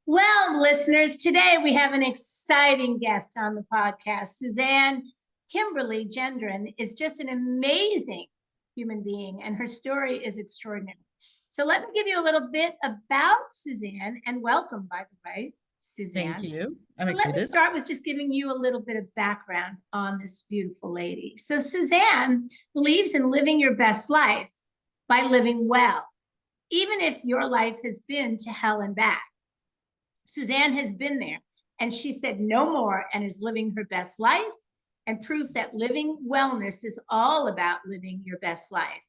Well, listeners, today we have an exciting guest on the podcast. Suzanne Kimberly Gendron is just an amazing human being, and her story is extraordinary. So, let me give you a little bit about Suzanne, and welcome, by the way, Thank Suzanne. you. I'm But let me excited. start with just giving you a little bit of background on this beautiful lady. So, Suzanne believes in living your best life by living well, even if your life has been to hell and back. Suzanne has been there, and she said no more and is living her best life, and proof that living wellness is all about living your best life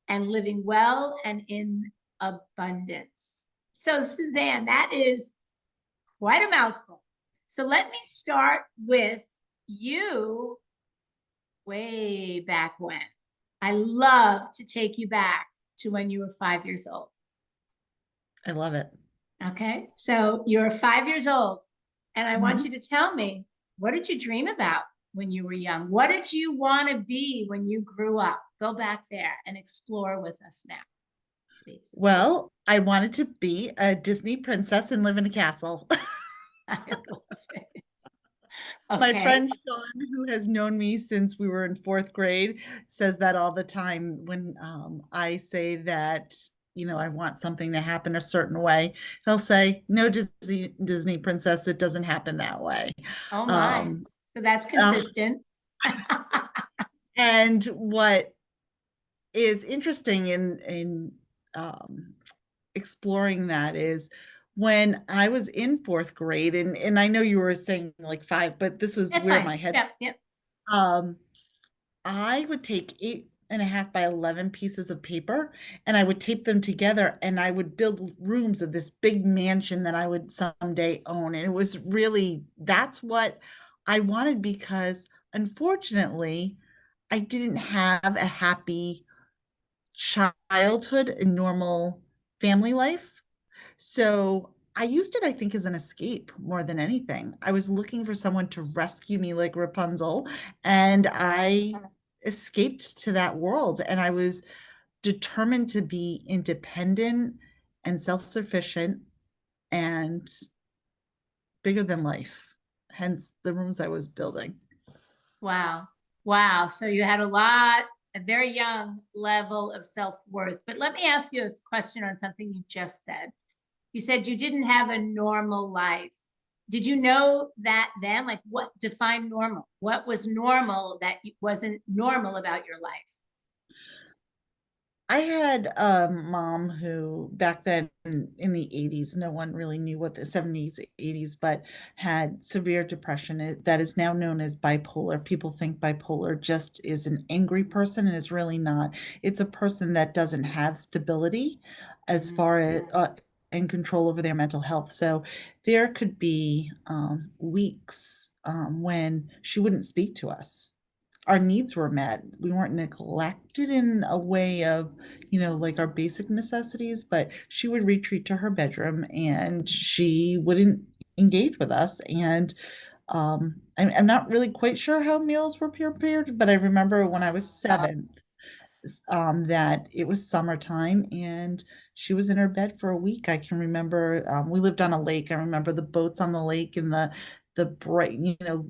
and living well and in abundance. So, Suzanne, that is quite a mouthful. So, let me start with you way back when. I love to take you back to when you were 5 years old. I love it. Okay, so you're 5 years old, and I want Mhm. you to tell me, what did you dream about when you were young? What did you want to be when you grew up? Go back there and explore with us now, please. Well, I wanted to be a Disney princess and live in a castle. I love it. My Okay. friend Sean, who has known me since we were in fourth grade, says that all the time when I say that, I want something to happen a certain way. He'll say, "No, Disney princess, it doesn't happen that way." Oh my. Um, So that's uh, consistent. and what is interesting in um, exploring that is when I was in fourth grade, and I know you were saying like five, but this was That's where fine. my head, Yep, yep. um, I would take 8.5 by 11 pieces of paper and I would tape them together and I would build rooms of this big mansion that I would someday own. And it was really, that's what I wanted because unfortunately, I didn't have a happy childhood and normal family life. So I used it, I think, as an escape more than anything. I was looking for someone to rescue me like Rapunzel, and I escaped to that world. And I was determined to be independent and self-sufficient and bigger than life. Hence the rooms I was building. Wow. Wow. So you had a very young level of self-worth. But let me ask you a question on something you just said. You said you didn't have a normal life. Did you know that then? Like, what defined normal? What was normal that wasn't normal about your life? I had a mom who back then in the 80s, no one really knew what the 70s, 80s, but had severe depression that is now known as bipolar. People think bipolar just is an angry person, and it's really not. It's a person that doesn't have stability as Mm. far as and control over their mental health. So there could be weeks when she wouldn't speak to us. Our needs were met. We weren't neglected in a way of, like our basic necessities, but she would retreat to her bedroom and she wouldn't engage with us. And I'm not really quite sure how meals were prepared, but I remember when I was seventh, that it was summertime and she was in her bed for a week. I can remember we lived on a lake. I remember the boats on the lake and the bright,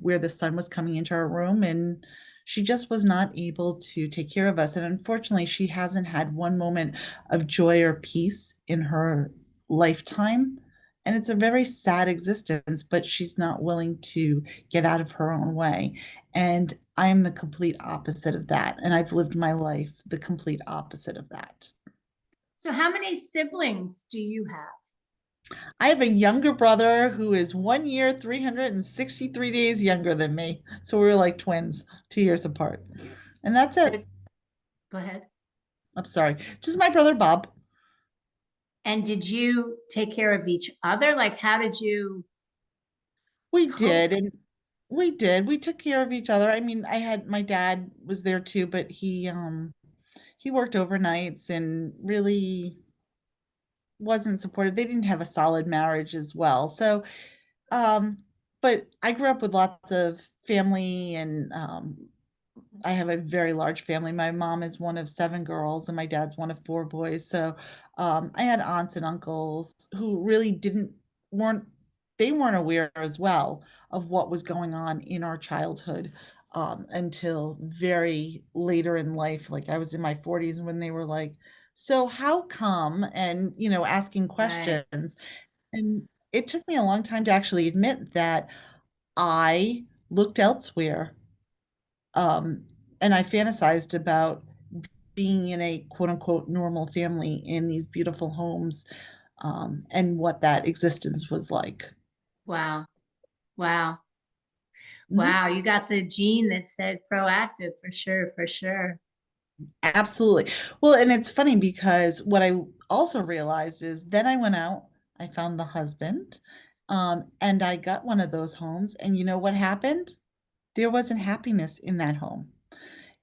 where the sun was coming into our room, and she just was not able to take care of us. And unfortunately, she hasn't had one moment of joy or peace in her lifetime. And it's a very sad existence, but she's not willing to get out of her own way. And I'm the complete opposite of that. And I've lived my life the complete opposite of that. So, how many siblings do you have? I have a younger brother who is 1 year, 363 days younger than me. So we're like twins, 2 years apart. And that's it. Go ahead. I'm sorry. Just my brother Bob. And did you take care of each other? Like, how did you We cope? did. And we did. We took care of each other. I mean, I had my dad was there too, but he worked overnights and really wasn't supportive. They didn't have a solid marriage as well. So, um, but I grew up with lots of family and I have a very large family. My mom is one of seven girls and my dad's one of four boys. So I had aunts and uncles who really didn't weren't they weren't aware as well of what was going on in our childhood, until very later in life. Like I was in my 40s when they were like, so how come? And, asking Right. questions. And it took me a long time to actually admit that I looked elsewhere, um, and I fantasized about being in a quote unquote normal family in these beautiful homes, and what that existence was like. Wow. Wow. Mhm. Wow. You got the gene that said proactive for sure, for sure. Absolutely. Well, and it's funny because what I also realized is then I went out, I found the husband, and I got one of those homes. And you know what happened? There wasn't happiness in that home.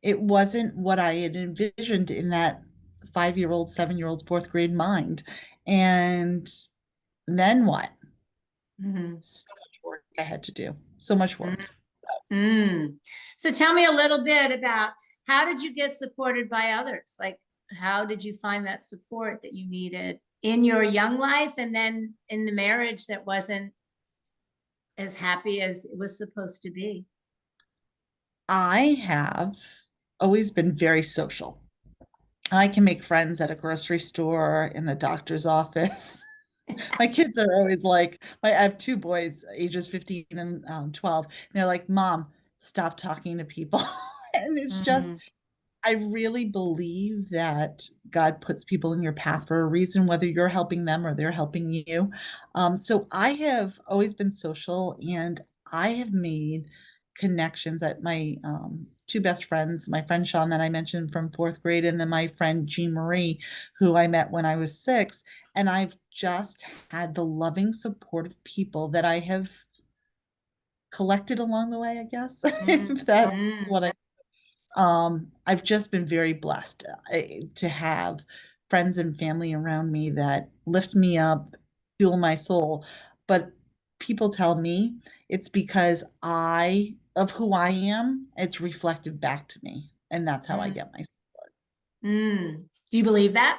It wasn't what I had envisioned in that 5-year-old, 7-year-old, fourth grade mind. And then what? Mhm. So much work I had to do. So much work. Mm. So tell me a little bit about how did you get supported by others? Like, how did you find that support that you needed in your young life and then in the marriage that wasn't as happy as it was supposed to be? I have always been very social. I can make friends at a grocery store, in the doctor's office. My kids are always like, I have two boys, ages 15 and 12. And they're like, Mom, stop talking to people. And it's just, Mm, I really believe that God puts people in your path for a reason, whether you're helping them or they're helping you. So I have always been social, and I have made connections at my two best friends, my friend Sean that I mentioned from fourth grade, and then my friend Jean Marie, who I met when I was 6. And I've just had the loving support of people that I have collected along the way, I guess, mm, if that's mm. what I I've just been very blessed, to have friends and family around me that lift me up, fuel my soul. But people tell me it's because of who I am, it's reflected back to me. And that's how I Mm, get my support. mm. Do you believe that?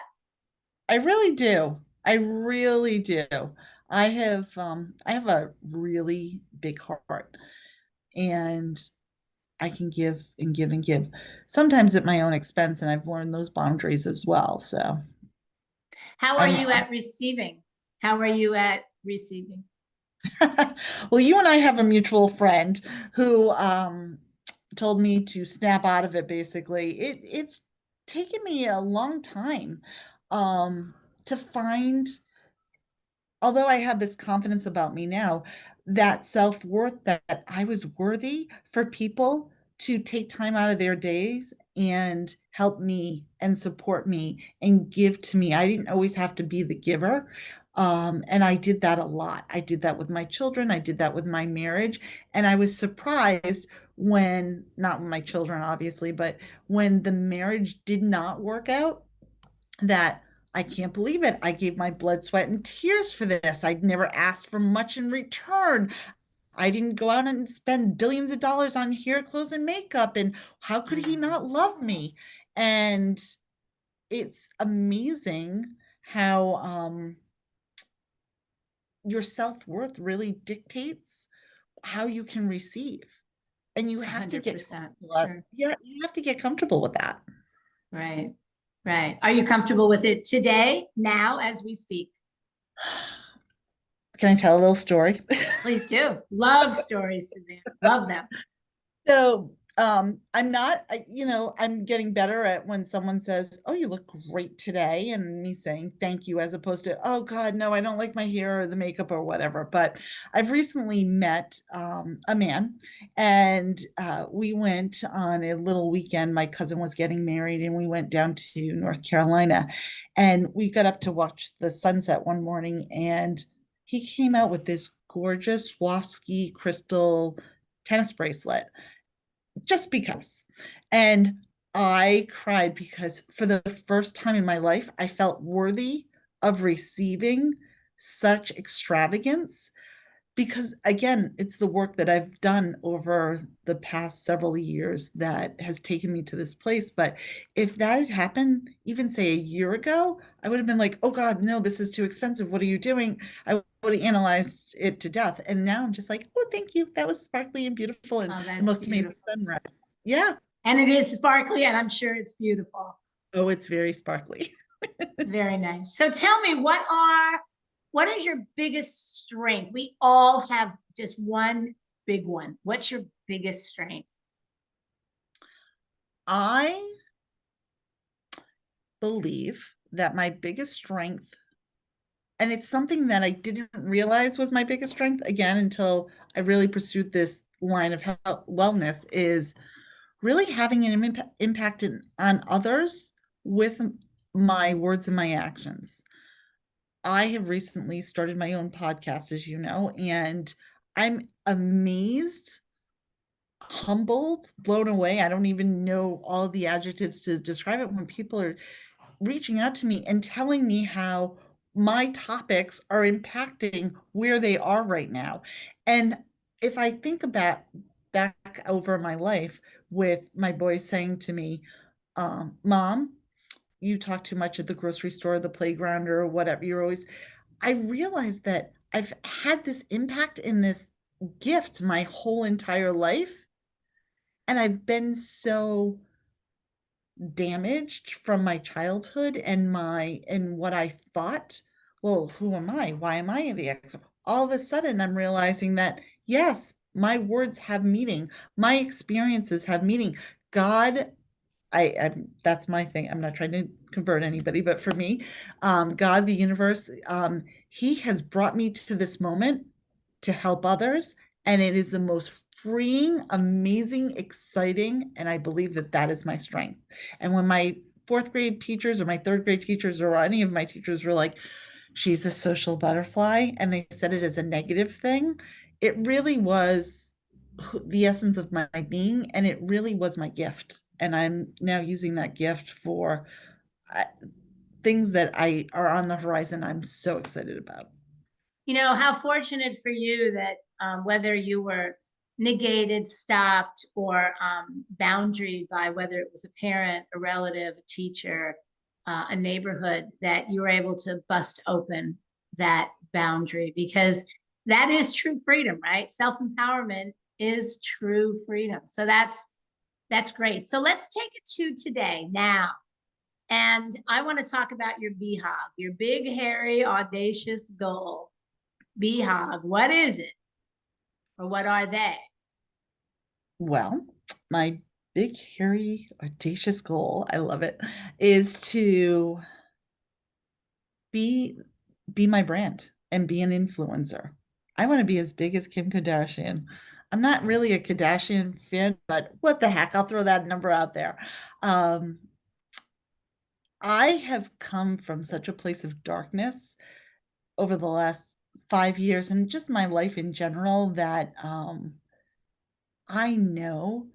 I really do. I really do. I have a really big heart, and I can give and give and give, sometimes at my own expense, and I've learned those boundaries as well. So How are I'm, you at receiving? How are you at receiving? well, you and I have a mutual friend who told me to snap out of it. Basically, it's taken me a long time to find, although I have this confidence about me now, that self-worth, that I was worthy for people to take time out of their days and help me and support me and give to me. I didn't always have to be the giver. And I did that a lot. I did that with my children. I did that with my marriage. And I was surprised when, not with my children, obviously, but when the marriage did not work out, that I can't believe it. I gave my blood, sweat, and tears for this. I'd never asked for much in return. I didn't go out and spend billions of dollars on hair, clothes, and makeup. And how could he Mm, not love me? And it's amazing how your self-worth really dictates how you can receive. And you have to get 100%. comfortable. Sure. You have to get comfortable with that. Right. Right. Are you comfortable with it today, now, as we speak? Can I tell a little story? Please do. Love stories, Suzanne. Love them. So, I'm not, I'm getting better at when someone says, "Oh, you look great today," and me saying thank you, as opposed to, "Oh God, no, I don't like my hair or the makeup or whatever." But I've recently met a man, and we went on a little weekend. My cousin was getting married, and we went down to North Carolina, and we got up to watch the sunset one morning, and he came out with this gorgeous Swarovski crystal tennis bracelet, just because. And I cried because for the first time in my life, I felt worthy of receiving such extravagance, because again, it's the work that I've done over the past several years that has taken me to this place. But if that had happened, even say a year ago, I would have been like, oh God, no, this is too expensive. What are you doing? I would have analyzed it to death. And now I'm just like, oh, thank you. That was sparkly and beautiful and Oh, the that's most amazing beautiful. sunrise. Yeah. And it is sparkly, and I'm sure it's beautiful. Oh, it's very sparkly. Very nice. So tell me, what is your biggest strength? We all have just one big one. What's your biggest strength? I believe that my biggest strength, and it's something that I didn't realize was my biggest strength again until I really pursued this line of health, wellness, is really having an impact on others with my words and my actions. I have recently started my own podcast, as you know, and I'm amazed, humbled, blown away. I don't even know all the adjectives to describe it when people are reaching out to me and telling me how my topics are impacting where they are right now. And if I think about back over my life with my boys saying to me, Mom, you talk too much at the grocery store, the playground, or whatever. I realized that I've had this impact in this gift my whole entire life. And I've been so damaged from my childhood and what I thought, well, who am I? Why am I the expert? All of a sudden, I'm realizing that yes, my words have meaning. My experiences have meaning. God, that's my thing. I'm not trying to convert anybody, but for me, God, the universe, He has brought me to this moment to help others, and it is the most freeing, amazing, exciting, and I believe that that is my strength. And when my fourth grade teachers or my third grade teachers or any of my teachers were like, she's a social butterfly, and they said it as a negative thing, it really was the essence of my being, and it really was my gift. And I'm now using that gift for uh, things that I are on the horizon. I'm so excited about. You know, how fortunate for you that whether you were negated, stopped, or boundaried by whether it was a parent, a relative, a teacher, a neighborhood, that you were able to bust open that boundary, because that is true freedom, right? Self-empowerment is true freedom. So that's great. So let's take it to today now. And I want to talk about your BHOG, your big, hairy, audacious goal. BHOG, what is it? Or what are they? Well, my big, hairy, audacious goal, I love it, is to be be my brand and be an influencer. I want to be as big as Kim Kardashian. I'm not really a Kardashian fan, but what the heck? I'll throw that number out there. Um, I have come from such a place of darkness over the last 5 years and just my life in general that I know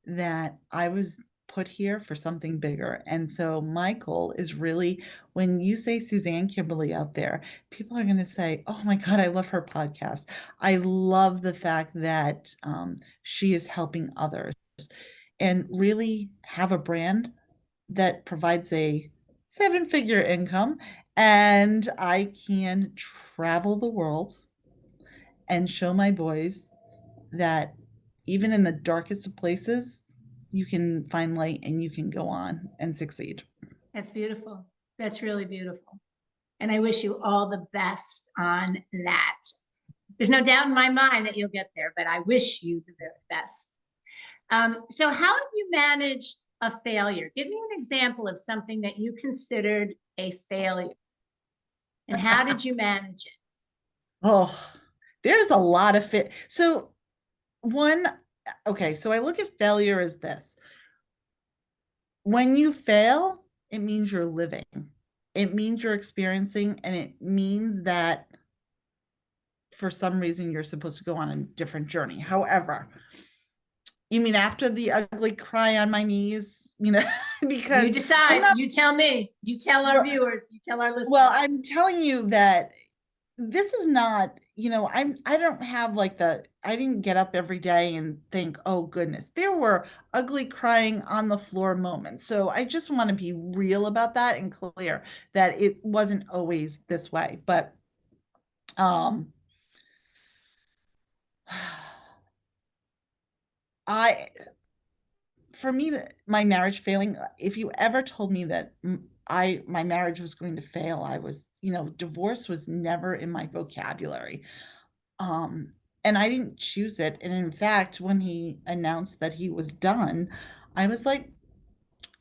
that I was put here for something bigger. And so my goal is really when you say Suzanne Kimberly out there, people are going to say, oh my God, I love her podcast. I love the fact that she is helping others and really have a brand that provides a seven-figure income. And I can travel the world and show my boys that even in the darkest of places, you can find light and you can go on and succeed. That's beautiful. That's really beautiful. And I wish you all the best on that. There's no doubt in my mind that you'll get there, but I wish you the very best. So, how have you managed a failure? Give me an example of something that you considered a failure, and how did you manage it? Oh, there's a lot of fit. So, one, okay, so I look at failure as this: when you fail, it means you're living, it means you're experiencing, and it means that for some reason you're supposed to go on a different journey. However, you mean after the ugly cry on my knees, You because I'm decide. not, You tell me. You tell our viewers. You tell our well, listeners. I'm telling you that this is not, I don't have like I didn't get up every day and think, oh goodness, there were ugly crying on the floor moments. So I just want to be real about that and clear that it wasn't always this way. But um I for me, my marriage failing, if you ever told me that my marriage was going to fail, I was, divorce was never in my vocabulary. Um, and I didn't choose it. And in fact, when he announced that he was done, I was like,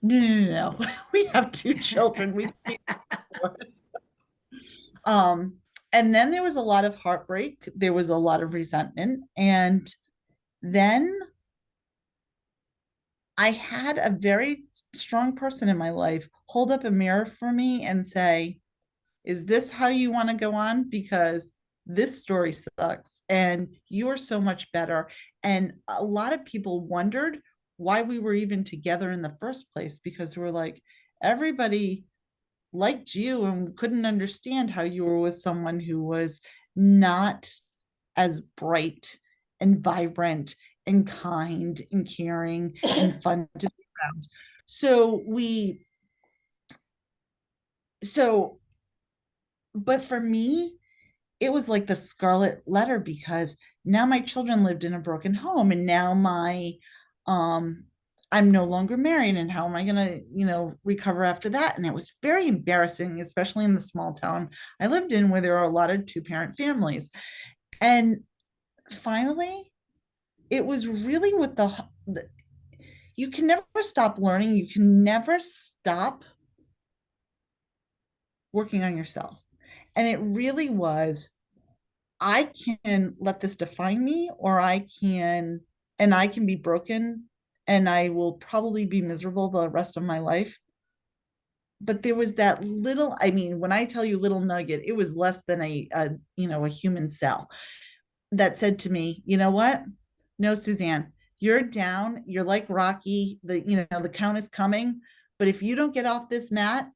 no, no, no, no. We have two children. We can't divorce. Um, and then there was a lot of heartbreak. There was a lot of resentment. And then I had a very strong person in my life hold up a mirror for me and say, is this how you want to go on? Because this story sucks and you're so much better. And a lot of people wondered why we were even together in the first place, because we're like, everybody liked you and couldn't understand how you were with someone who was not as bright and vibrant and kind and caring and fun to be around. So so, but for me, it was like the scarlet letter, because now my children lived in a broken home, and now um I'm no longer married, and how am I going to, recover after that? And it was very embarrassing, especially in the small town I lived in, where there are a lot of two-parent families. And finally, it was really with the you can never stop learning, you can never stop working on yourself. And it really was, I can let this define me, or I can be broken, and I will probably be miserable the rest of my life. But there was that little, I mean, when I tell you little nugget, it was less than a human cell that said to me, you know what? No, Suzanne, you're down. You're like Rocky. The count is coming. But if you don't get off this mat,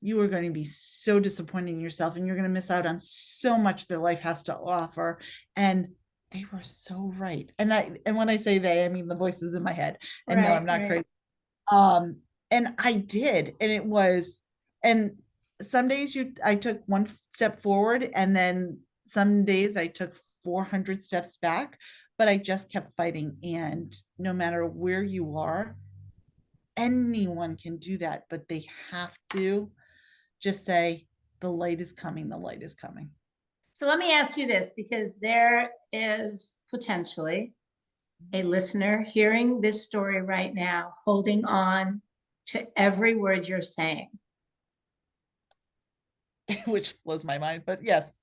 you are going to be so disappointed in yourself, and you're going to miss out on so much that life has to offer. And they were so right. And when I say they, I mean the voices in my head. And no, I'm Right, not right. crazy. And I did, and it was, and some days I took one step forward, and then some days I took 400 steps back, but I just kept fighting. And no matter where you are, anyone can do that, but they have to just say, the light is coming, the light is coming. So let me ask you this, because there is potentially a listener hearing this story right now, holding on to every word you're saying. Which blows my mind, but yes.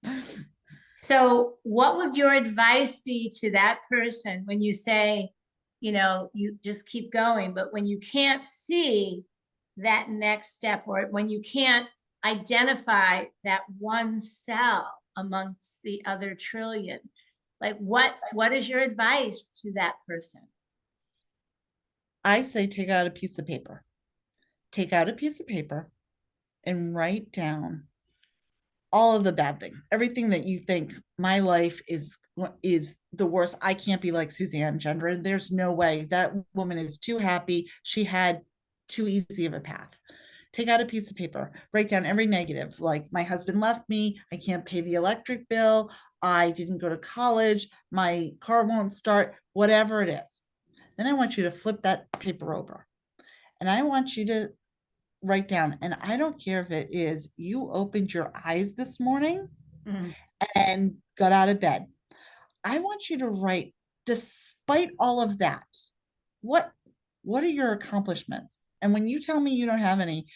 So, what would your advice be to that person when you say, you just keep going, but when you can't see that next step, or when you can't identify that one cell amongst the other trillion, like what is your advice to that person? I say take out a piece of paper. Take out a piece of paper and write down all of the bad thing, everything that you think, my life is the worst. I can't be like Suzanne Gendron. There's no way. That woman is too happy. She had too easy of a path. Take out a piece of paper, write down every negative, like my husband left me, I can't pay the electric bill, I didn't go to college, my car won't start, whatever it is. Then I want you to flip that paper over, and I want you to write down, and I don't care if it is you opened your eyes this morning Mm. and got out of bed. I want you to write, despite all of that, what what are your accomplishments? And when you tell me you don't have any,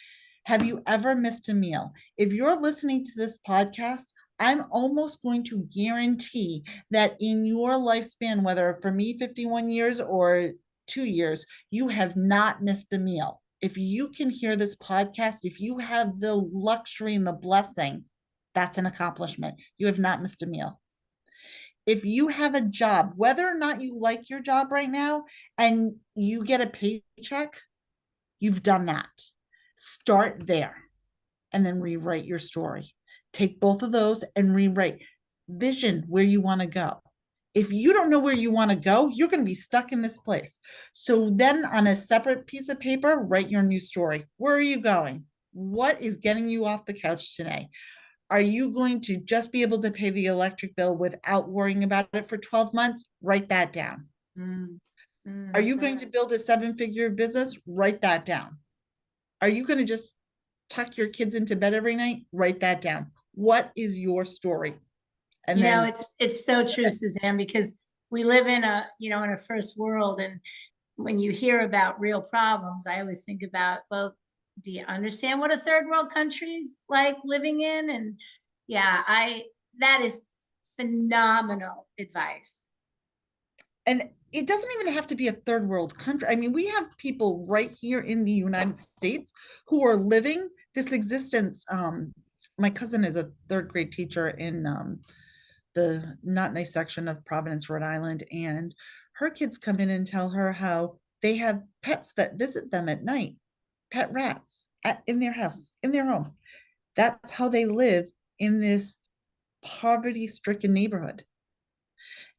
have you ever missed a meal? If you're listening to this podcast, I'm almost going to guarantee that in your lifespan, whether for me 51 years or 2 years, you have not missed a meal. If you can hear this podcast, if you have the luxury and the blessing, that's an accomplishment. You have not missed a meal. If you have a job, whether or not you like your job right now, and you get a paycheck, you've done that. Start there and then rewrite your story. Take both of those and rewrite. Vision where you want to go. If you don't know where you want to go, you're going to be stuck in this place. So then on a separate piece of paper, write your new story. Where are you going? What is getting you off the couch today? Are you going to just be able to pay the electric bill without worrying about it for 12 months? Write that down. Mm. Are Mm. you going to build a 7-figure business? Write that down. Are you going to just tuck your kids into bed every night? Write that down. What is your story? And You know, then it's so true, Suzanne, because we live in a, in a first world. And when you hear about real problems, I always think about, well, do you understand what a third world country is like living in? And yeah, that is phenomenal advice. and it doesn't even have to be a third world country. I mean, we have people right here in the United States who are living this existence. My cousin is a third grade teacher in the not nice section of Providence, Rhode Island, and her kids come in and tell her how they have pets that visit them at night, pet rats in their house, in their home. That's how they live in this poverty stricken neighborhood.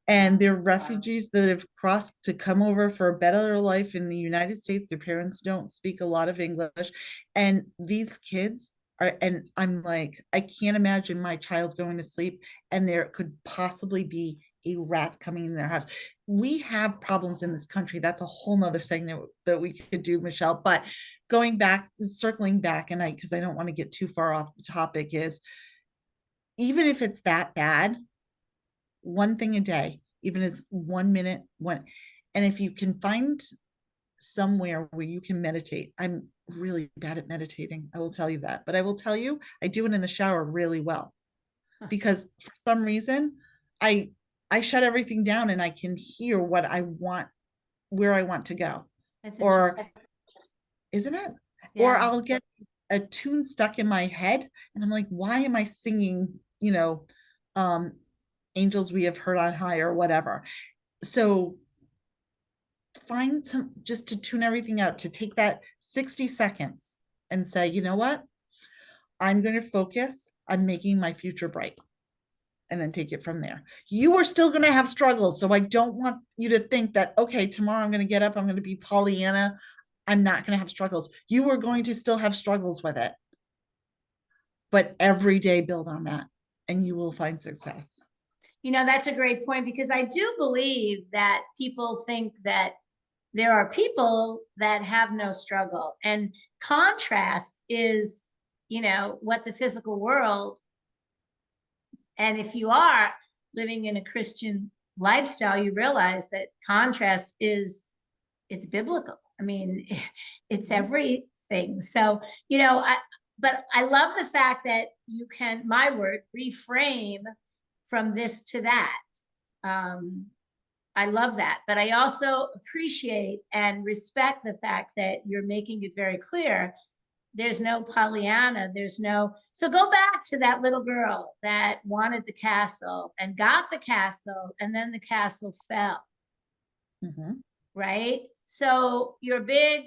And they're refugees that have crossed to come over for a better life in the United States. Their parents don't speak a lot of English. And these kids are, and I'm like, I can't imagine my child going to sleep and there could possibly be a rat coming in their house. We have problems in this country. That's a whole nother segment that we could do, Michele. But going back, circling back, and because I don't want to get too far off the topic, is even if it's that bad, one thing a day, even as 1 minute, one. And if you can find somewhere where you can meditate, I'm really bad at meditating. I will tell you that. But I will tell you, I do it in the shower really well because for some reason, I I shut everything down and I can hear what I want, where I want to go. That's Or interesting. isn't it? Or Yeah. I'll get a tune stuck in my head and I'm like, why am I singing, um, Angels We Have Heard on High or whatever. So find some just to tune everything out, to take that 60 seconds and say, you know what? I'm going to focus on making my future bright and then take it from there. You are still going to have struggles. So I don't want you to think that, okay, tomorrow I'm going to get up, I'm going to be Pollyanna. I'm not going to have struggles. You are going to still have struggles with it. But every day build on that and you will find success. That's a great point because I do believe that people think that there are people that have no struggle. And contrast is, what the physical world, and if you are living in a Christian lifestyle, you realize that contrast it's biblical. I mean, it's everything. So, but I love the fact that you can, my word, reframe from this to that. Um, I love that. But I also appreciate and respect the fact that you're making it very clear there's no Pollyanna. There's no. So go back to that little girl that wanted the castle and got the castle, and then the castle fell, Mm-hmm. right? So your big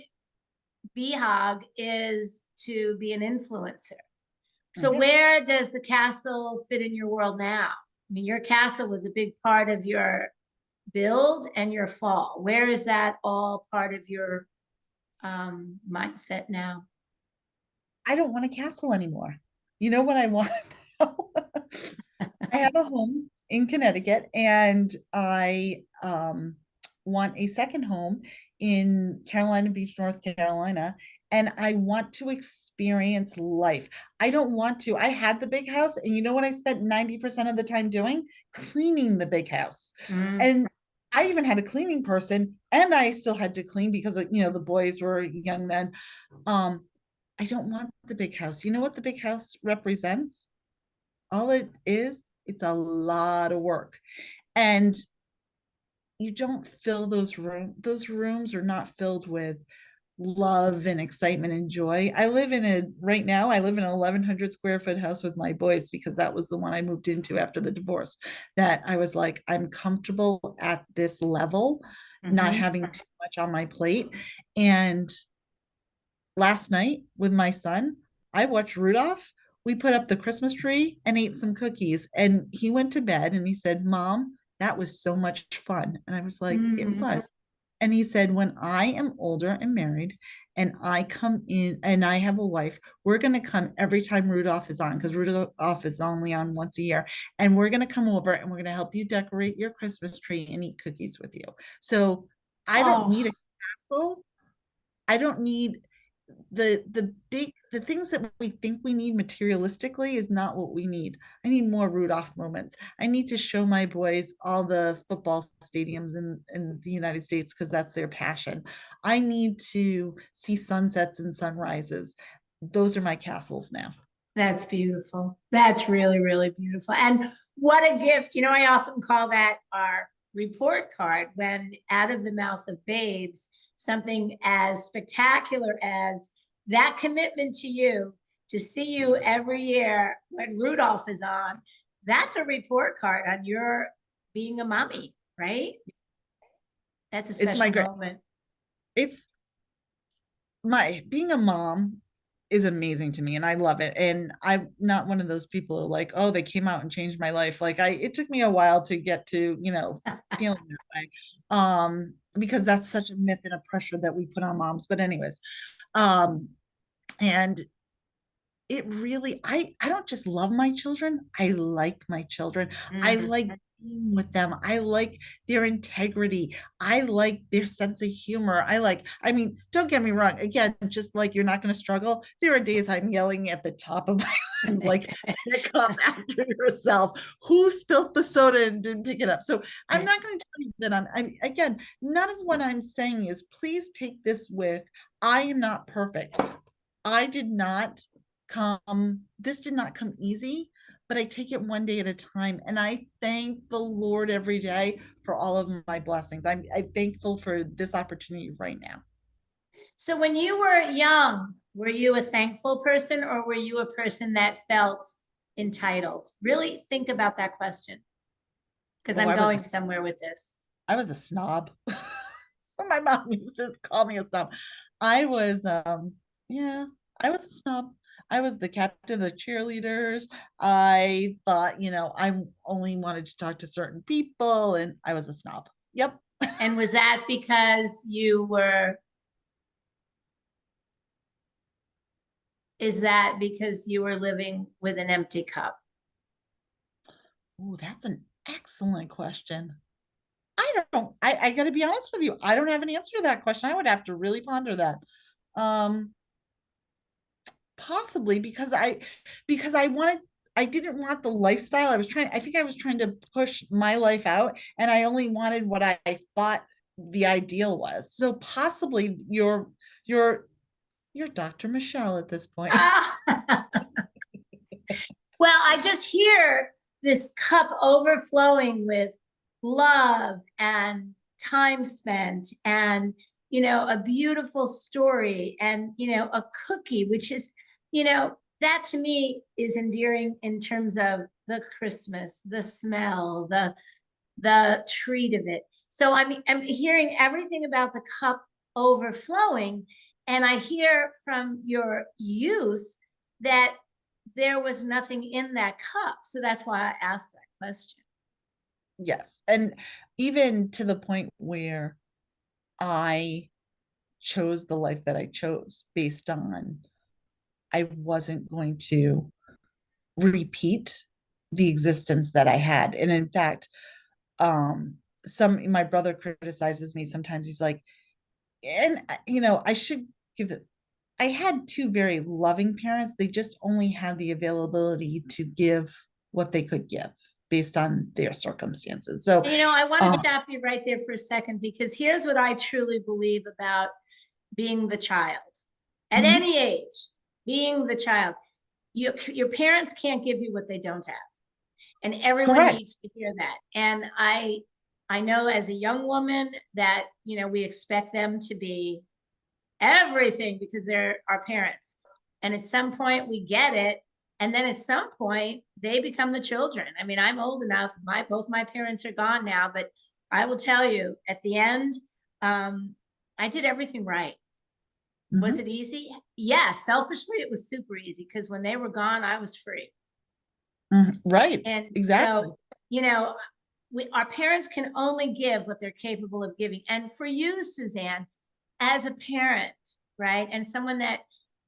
BHOG is to be an influencer. So Yes. where does the castle fit in your world now? I mean, your castle was a big part of your build and your fall. Where is that all part of your mindset now? I don't want a castle anymore. You know what I want? I have a home in Connecticut and I want a second home in Carolina Beach, North Carolina. And I want to experience life. I don't want to. I had the big house, and you know what I spent 90% of the time doing? Cleaning the big house. Mm. And I even had a cleaning person, and I still had to clean because the boys were young then. Um, I don't want the big house. You know what the big house represents? All it is, it's a lot of work. And you don't fill those rooms are not filled with love and excitement and joy. Right now I live in an 1,100 square foot house with my boys because that was the one I moved into after the divorce, that I was like, I'm comfortable at this level, not Mm-hmm. having too much on my plate. And last night with my son, I watched Rudolph we put up the Christmas tree and ate some cookies. And he went to bed and he said, Mom, that was so much fun. And I was like, it Mm. was. And he said, when I am older and married and I come in and I have a wife, we're going to come every time Rudolph is on, because Rudolph is only on once a year. And we're going to come over and we're going to help you decorate your Christmas tree and eat cookies with you. So I don't need a Oh, castle. I don't need the things that we think we need materialistically is not what we need. I need more Rudolph moments. I need to show my boys all the football stadiums in the United States because that's their passion. I need to see sunsets and sunrises. Those are my castles now. that's beautiful. That's really, really beautiful. And what a gift. You know, I often call that our report card when out of the mouth of babes, something as spectacular as that commitment to you to see you every year when Rudolph is on. That's a report card on your being a mommy, right? That's a It's my special great moment. it's my being a mom is amazing to me and I love it. And I'm not one of those people who are like, oh, they came out and changed my life. Like it took me a while to get to, feeling that way. Because that's such a myth and a pressure that we put on moms. But anyways, um, and it really I don't just love my children, I like my children. I Mm. like being with them. I like their integrity. I like their sense of humor. I mean, don't get me wrong, again, just like you're not going to struggle, there are days I'm yelling at the top of my lungs like, pick up after yourself. Who spilt the soda and didn't pick it up? So I'm not going to tell you that again, none of what I'm saying is, please take this with, I am not perfect. I did not this did not come easy, but I take it one day at a time. And I thank the Lord every day for all of my blessings. I'm thankful for this opportunity right now. So when you were young, were you a thankful person or were you a person that felt entitled? Really think about that question because Oh, I'm going somewhere with this. I was a snob. My mom used to call me a snob. I was yeah, I was a snob. I was the captain of the cheerleaders. I thought, I only wanted to talk to certain people and I was a snob. Yep. And was that because is that because you were living with an empty cup? Oh, that's an excellent question. I gotta be honest with you. I don't have an answer to that question. I would have to really ponder that. Um, Possibly because I didn't want the lifestyle. I think I was trying to push my life out and I only wanted what I thought the ideal was. So possibly you're Dr. Michele at this point. Well, I just hear this cup overflowing with love and time spent and, a beautiful story and, a cookie, which is, that to me is endearing in terms of the Christmas, the smell, the treat of it. So I'm hearing everything about the cup overflowing. And I hear from your youth that there was nothing in that cup. So that's why I asked that question. Yes. And even to the point where I chose the life that I chose based on I wasn't going to repeat the existence that I had. And in fact, my brother criticizes me sometimes. He's like, and I should give it, I had two very loving parents. They just only had the availability to give what they could give based on their circumstances. So, And, I want to stop you right there for a second because here's what I truly believe about being the child at mhm, any age, being the child. Your parents can't give you what they don't have. And everyone correct. needs to hear that. And I know as a young woman that, we expect them to be everything because they're our parents. And at some point we get it. And then at some point they become the children. I mean, I'm old enough. Both my parents are gone now, but I will tell you at the end, I did everything right. Was Mhm. it easy? yeah, selfishly, it was super easy because when they were gone, I was free. Right, And exactly. so, you know, our parents can only give what they're capable of giving. And for you, Suzanne, as a parent, right, and someone that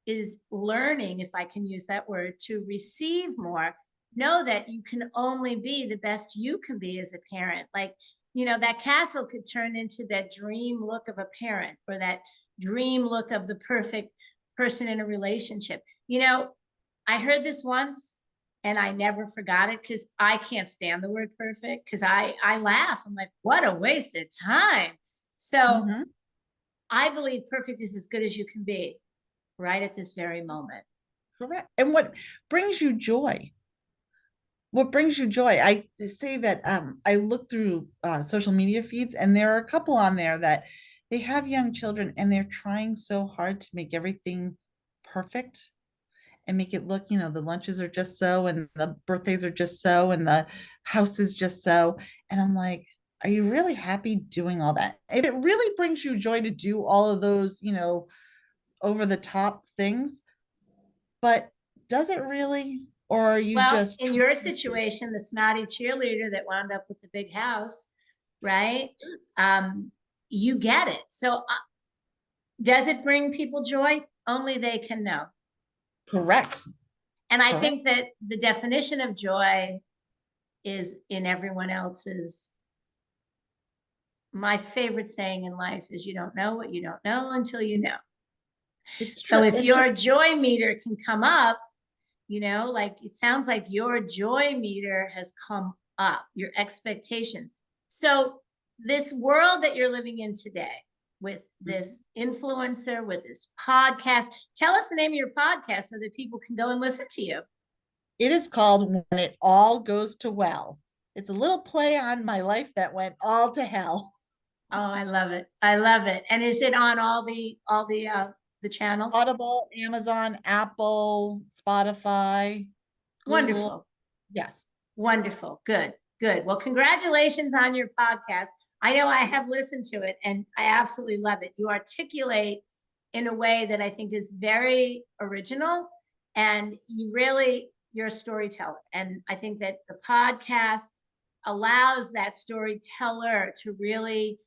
is learning, if I can use that word, to receive more, know that you can only be the best you can be as a parent. Like, that castle could turn into that dream look of a parent, or that dream look of the perfect person in a relationship. I heard this once and I never forgot it because I can't stand the word perfect, because I laugh. I'm like, what a waste of time. So Mhm. I believe perfect is as good as you can be right at this very moment. Correct. And what brings you joy? What brings you joy? I say that I look through social media feeds, and there are a couple on there that they have young children and they're trying so hard to make everything perfect and make it look, the lunches are just so, and the birthdays are just so, and the house is just so. And I'm like, are you really happy doing all that? If it really brings you joy to do all of those, over the top things, but does it really? Or are you Well, just in trying your to? situation, the snotty cheerleader that wound up with the big house, right? You get it. So, does it bring people joy? Only they can know. Correct. And I Correct. think that the definition of joy is in everyone else's. My favorite saying in life is, you don't know what you don't know until you know. It's So true. if And just your joy meter can come up, like it sounds like your joy meter has come up, your expectations. So this world that you're living in today, with Mhm. this influencer, with this podcast, tell us the name of your podcast so that people can go and listen to you. It is called When It All Goes to Well. It's a little play on my life that went all to hell. Oh, I love it. I love it. And is it on all the channels? Audible, Amazon, Apple, Spotify, Google. Wonderful. Yes. Wonderful. Good. Good. Well, congratulations on your podcast. I know I have listened to it and I absolutely love it. You articulate in a way that I think is very original, and you're a storyteller. And I think that the podcast allows that storyteller to really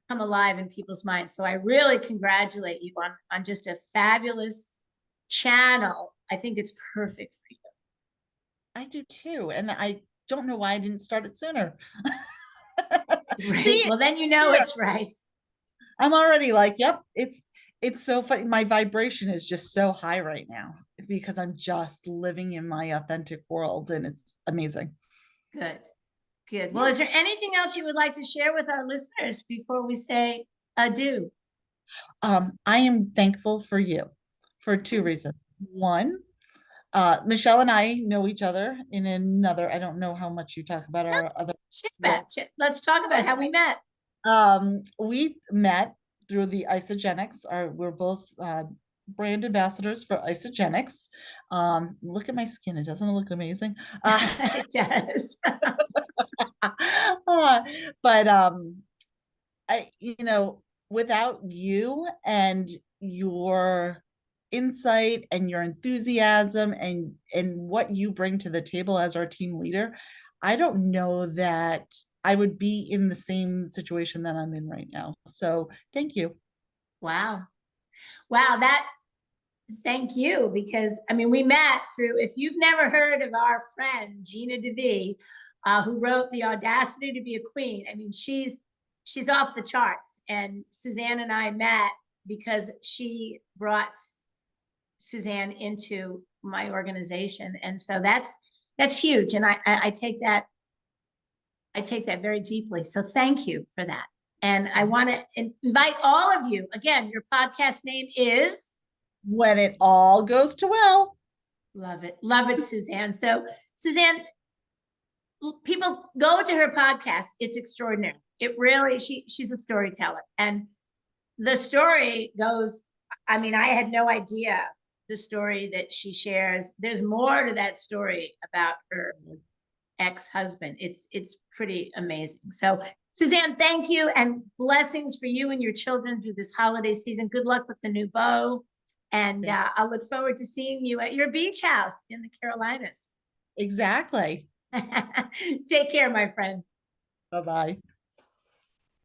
come alive in people's minds. So I really congratulate you on just a fabulous channel. I think it's perfect for I do too. And I don't know why I didn't start it sooner. you. Right. See, Well, then you know yeah, it's right. I'm already like, yep, it's so funny. My vibration is just so high right now because I'm just living in my authentic world, and it's amazing. Good. Good. Well, Yeah. is there anything else you would like to share with our listeners before we say adieu? I am thankful for you for two reasons. One, Michelle and I know each other in another, I don't know how much you talk about our other role. Let's talk about how we met. We met through the Isogenics. We're both brand ambassadors for Isogenics. Look at my skin; it doesn't it look amazing. It does. Uh, but without you and your insight and your enthusiasm and what you bring to the table as our team leader, I don't know that I would be in the same situation that I'm in right now. So thank you. Wow. Wow. Thank you. Because, I mean, we met through, if you've never heard of our friend, Gina DeVee, who wrote The Audacity to Be a Queen. I mean, she's off the charts. And Suzanne and I met because she brought Suzanne into my organization. And so that's huge. And I take that very deeply. So thank you for that. And I want to invite all of you. Again, your podcast name is When it all goes to well. Love it, Suzanne. So Suzanne, people go to her podcast. It's extraordinary. It really, she's a storyteller. And the story goes, I mean, I had no idea the story that she shares. There's more to that story about her ex-husband. It's pretty amazing. So Suzanne, thank you, and blessings for you and your children through this holiday season. Good luck with the new bow, And I look forward to seeing you at your beach house in the Carolinas. Exactly. Take care, my friend. Bye-bye.